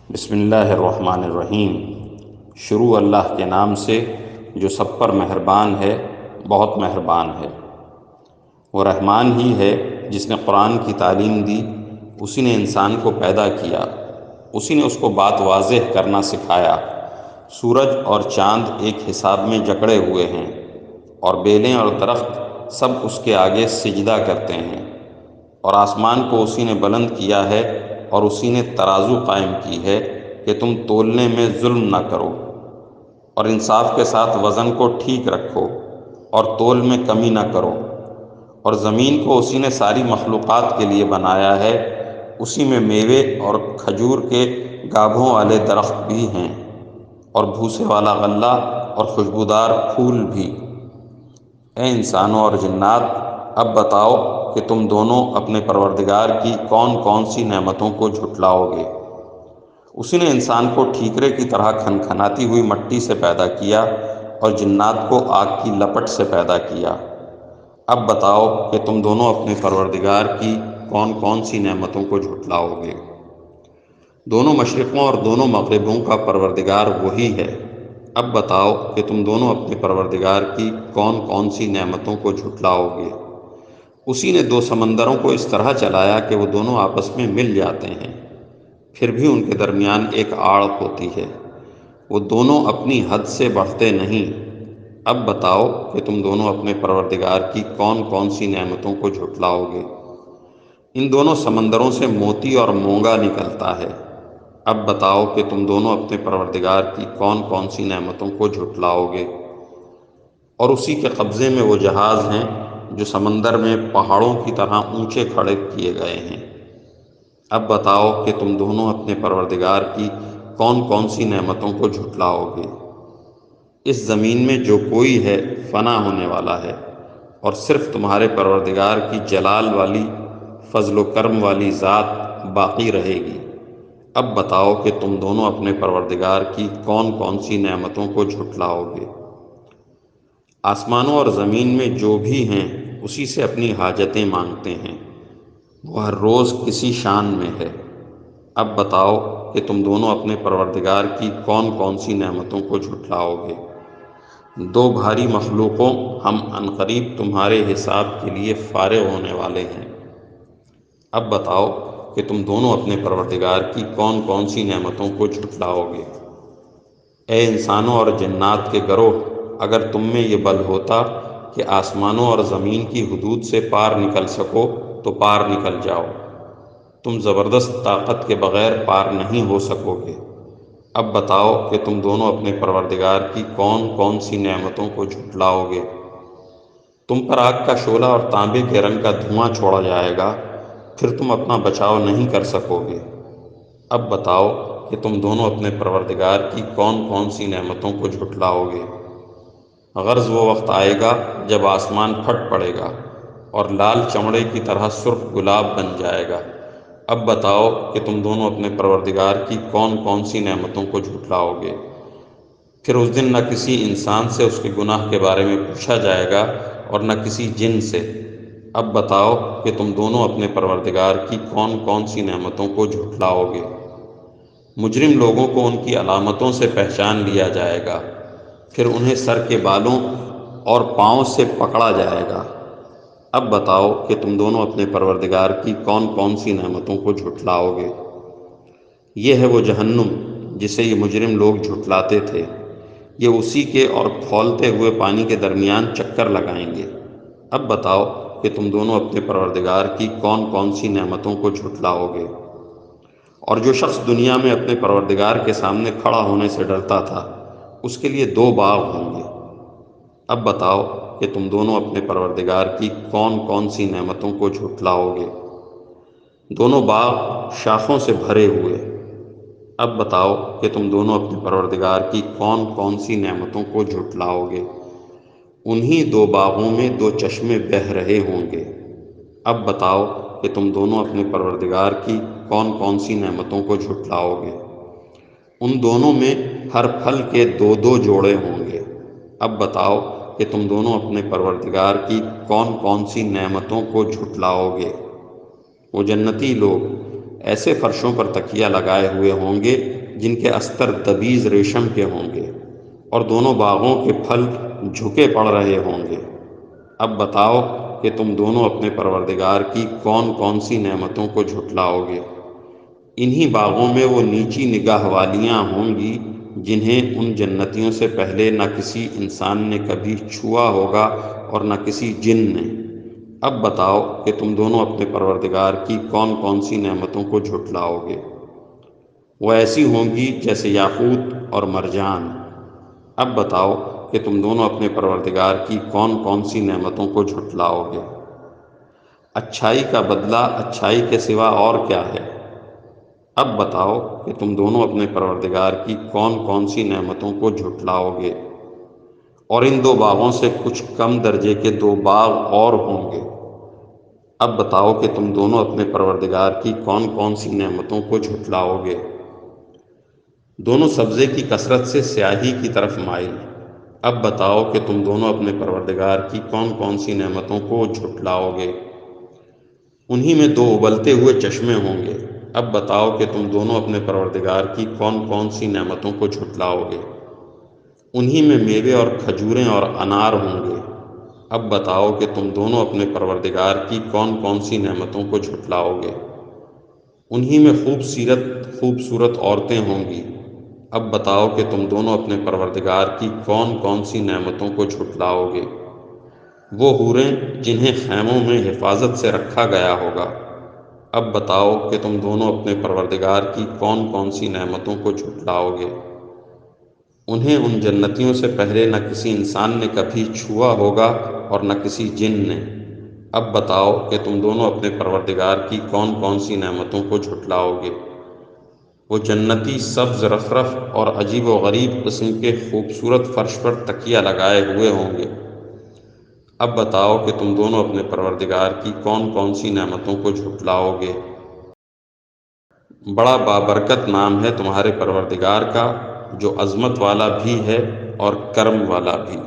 بسم اللہ الرحمن الرحیم۔ شروع اللہ کے نام سے جو سب پر مہربان ہے، بہت مہربان ہے۔ وہ رحمان ہی ہے جس نے قرآن کی تعلیم دی، اسی نے انسان کو پیدا کیا، اسی نے اس کو بات واضح کرنا سکھایا۔ سورج اور چاند ایک حساب میں جکڑے ہوئے ہیں، اور بیلیں اور درخت سب اس کے آگے سجدہ کرتے ہیں۔ اور آسمان کو اسی نے بلند کیا ہے، اور اسی نے ترازو قائم کی ہے کہ تم تولنے میں ظلم نہ کرو، اور انصاف کے ساتھ وزن کو ٹھیک رکھو، اور تول میں کمی نہ کرو۔ اور زمین کو اسی نے ساری مخلوقات کے لیے بنایا ہے، اسی میں میوے اور کھجور کے گابھوں والے درخت بھی ہیں، اور بھوسے والا غلہ اور خوشبودار پھول بھی۔ اے انسانوں اور جنات، اب بتاؤ کہ تم دونوں اپنے پروردگار کی کون کون سی نعمتوں کو جھٹلاؤ گے۔ اسی نے انسان کو ٹھیکرے کی طرح کھنکھناتی ہوئی مٹی سے پیدا کیا، اور جنات کو آگ کی لپٹ سے پیدا کیا۔ اب بتاؤ کہ تم دونوں اپنے پروردگار کی کون کون سی نعمتوں کو جھٹلاؤ گے۔ دونوں مشرقوں اور دونوں مغربوں کا پروردگار وہی ہے۔ اب بتاؤ کہ تم دونوں اپنے پروردگار کی کون کون سی نعمتوں کو جھٹلاؤ گے۔ اسی نے دو سمندروں کو اس طرح چلایا کہ وہ دونوں آپس میں مل جاتے ہیں، پھر بھی ان کے درمیان ایک آڑ ہوتی ہے، وہ دونوں اپنی حد سے بڑھتے نہیں۔ اب بتاؤ کہ تم دونوں اپنے پروردگار کی کون کون سی نعمتوں کو جھٹلاؤ گے۔ ان دونوں سمندروں سے موتی اور مونگا نکلتا ہے۔ اب بتاؤ کہ تم دونوں اپنے پروردگار کی کون کون سی نعمتوں کو جھٹلاؤ گے۔ اور اسی کے قبضے میں وہ جہاز ہیں جو سمندر میں پہاڑوں کی طرح اونچے کھڑے کیے گئے ہیں۔ اب بتاؤ کہ تم دونوں اپنے پروردگار کی کون کون سی نعمتوں کو جھٹلاؤ گے۔ اس زمین میں جو کوئی ہے فنا ہونے والا ہے، اور صرف تمہارے پروردگار کی جلال والی، فضل و کرم والی ذات باقی رہے گی۔ اب بتاؤ کہ تم دونوں اپنے پروردگار کی کون کون سی نعمتوں کو جھٹلاؤ گے۔ آسمانوں اور زمین میں جو بھی ہیں اسی سے اپنی حاجتیں مانگتے ہیں، وہ ہر روز کسی شان میں ہے۔ اب بتاؤ کہ تم دونوں اپنے پروردگار کی کون کون سی نعمتوں کو جھٹلاؤ گے۔ دو بھاری مخلوقوں، ہم عنقریب تمہارے حساب کے لیے فارغ ہونے والے ہیں۔ اب بتاؤ کہ تم دونوں اپنے پروردگار کی کون کون سی نعمتوں کو جھٹلاؤ گے۔ اے انسانوں اور جنات کے گروہ، اگر تم میں یہ بل ہوتا کہ آسمانوں اور زمین کی حدود سے پار نکل سکو تو پار نکل جاؤ۔ تم زبردست طاقت کے بغیر پار نہیں ہو سکو گے۔ اب بتاؤ کہ تم دونوں اپنے پروردگار کی کون کون سی نعمتوں کو جھٹلاؤ گے۔ تم پر آگ کا شعلہ اور تانبے کے رنگ کا دھواں چھوڑا جائے گا، پھر تم اپنا بچاؤ نہیں کر سکو گے۔ اب بتاؤ کہ تم دونوں اپنے پروردگار کی کون کون سی نعمتوں کو جھٹلاؤ گے۔ غرض وہ وقت آئے گا جب آسمان پھٹ پڑے گا، اور لال چمڑے کی طرح سرخ گلاب بن جائے گا۔ اب بتاؤ کہ تم دونوں اپنے پروردگار کی کون کون سی نعمتوں کو جھٹلاؤ گے۔ پھر اس دن نہ کسی انسان سے اس کے گناہ کے بارے میں پوچھا جائے گا، اور نہ کسی جن سے۔ اب بتاؤ کہ تم دونوں اپنے پروردگار کی کون کون سی نعمتوں کو جھٹلاؤ گے۔ مجرم لوگوں کو ان کی علامتوں سے پہچان لیا جائے گا، پھر انہیں سر کے بالوں اور پاؤں سے پکڑا جائے گا۔ اب بتاؤ کہ تم دونوں اپنے پروردگار کی کون کون سی نعمتوں کو جھٹلاؤ گے۔ یہ ہے وہ جہنم جسے یہ مجرم لوگ جھٹلاتے تھے، یہ اسی کے اور کھولتے ہوئے پانی کے درمیان چکر لگائیں گے۔ اب بتاؤ کہ تم دونوں اپنے پروردگار کی کون کون سی نعمتوں کو جھٹلاؤ گے۔ اور جو شخص دنیا میں اپنے پروردگار کے سامنے کھڑا ہونے سے ڈرتا تھا، اس کے لیے دو باغ ہوں گے۔ اب بتاؤ کہ تم دونوں اپنے پروردگار کی کون کون سی نعمتوں کو جھٹلاؤ گے۔ دونوں باغ شاخوں سے بھرے ہوئے۔ اب بتاؤ کہ تم دونوں اپنے پروردگار کی کون کون سی نعمتوں کو جھٹلاؤ گے۔ انہی دو باغوں میں دو چشمے بہہ رہے ہوں گے۔ اب بتاؤ کہ تم دونوں اپنے پروردگار کی کون کون سی نعمتوں کو جھٹلاؤ گے۔ ان دونوں میں ہر پھل کے دو دو جوڑے ہوں گے۔ اب بتاؤ کہ تم دونوں اپنے پروردگار کی کون کون سی نعمتوں کو جھٹلاؤ گے۔ وہ جنتی لوگ ایسے فرشوں پر تکیہ لگائے ہوئے ہوں گے جن کے استر دبیز ریشم کے ہوں گے، اور دونوں باغوں کے پھل جھکے پڑ رہے ہوں گے۔ اب بتاؤ کہ تم دونوں اپنے پروردگار کی کون کون سی نعمتوں کو جھٹلاؤ گے۔ انہی باغوں میں وہ نیچی نگاہ والیاں ہوں گی جنہیں ان جنتیوں سے پہلے نہ کسی انسان نے کبھی چھوا ہوگا اور نہ کسی جن نے۔ اب بتاؤ کہ تم دونوں اپنے پروردگار کی کون کون سی نعمتوں کو جھٹلاؤ گے۔ وہ ایسی ہوں گی جیسے یاقوت اور مرجان۔ اب بتاؤ کہ تم دونوں اپنے پروردگار کی کون کون سی نعمتوں کو جھٹلاؤ گے۔ اچھائی کا بدلہ اچھائی کے سوا اور کیا ہے؟ اب بتاؤ کہ تم دونوں اپنے پروردگار کی کون کون سی نعمتوں کو جھٹلاؤ گے۔ اور ان دو باغوں سے کچھ کم درجے کے دو باغ اور ہوں گے۔ اب بتاؤ کہ تم دونوں اپنے پروردگار کی کون کون سی نعمتوں کو جھٹلاؤ گے۔ دونوں سبزے کی کثرت سے سیاہی کی طرف مائل۔ اب بتاؤ کہ تم دونوں اپنے پروردگار کی کون کون سی نعمتوں کو جھٹلاؤ گے۔ انہی میں دو ابلتے ہوئے چشمے ہوں گے۔ اب بتاؤ کہ تم دونوں اپنے پروردگار کی کون کون سی نعمتوں کو جھٹلاؤ گے۔ انہی میں میوے اور کھجوریں اور انار ہوں گے۔ اب بتاؤ کہ تم دونوں اپنے پروردگار کی کون کون سی نعمتوں کو جھٹلاؤ گے۔ انہی میں خوبصورت عورتیں ہوں گی۔ اب بتاؤ کہ تم دونوں اپنے پروردگار کی کون کون سی نعمتوں کو جھٹلاؤ گے۔ وہ حوریں جنہیں خیموں میں حفاظت سے رکھا گیا ہوگا۔ اب بتاؤ کہ تم دونوں اپنے پروردگار کی کون کون سی نعمتوں کو جھٹلاؤ گے۔ انہیں ان جنتیوں سے پہلے نہ کسی انسان نے کبھی چھوا ہوگا اور نہ کسی جن نے۔ اب بتاؤ کہ تم دونوں اپنے پروردگار کی کون کون سی نعمتوں کو جھٹلاؤ گے۔ وہ جنتی سبز رفرف اور عجیب و غریب قسم کے خوبصورت فرش پر تکیہ لگائے ہوئے ہوں گے۔ اب بتاؤ کہ تم دونوں اپنے پروردگار کی کون کون سی نعمتوں کو جھٹلاؤ گے۔ بڑا بابرکت نام ہے تمہارے پروردگار کا، جو عظمت والا بھی ہے اور کرم والا بھی۔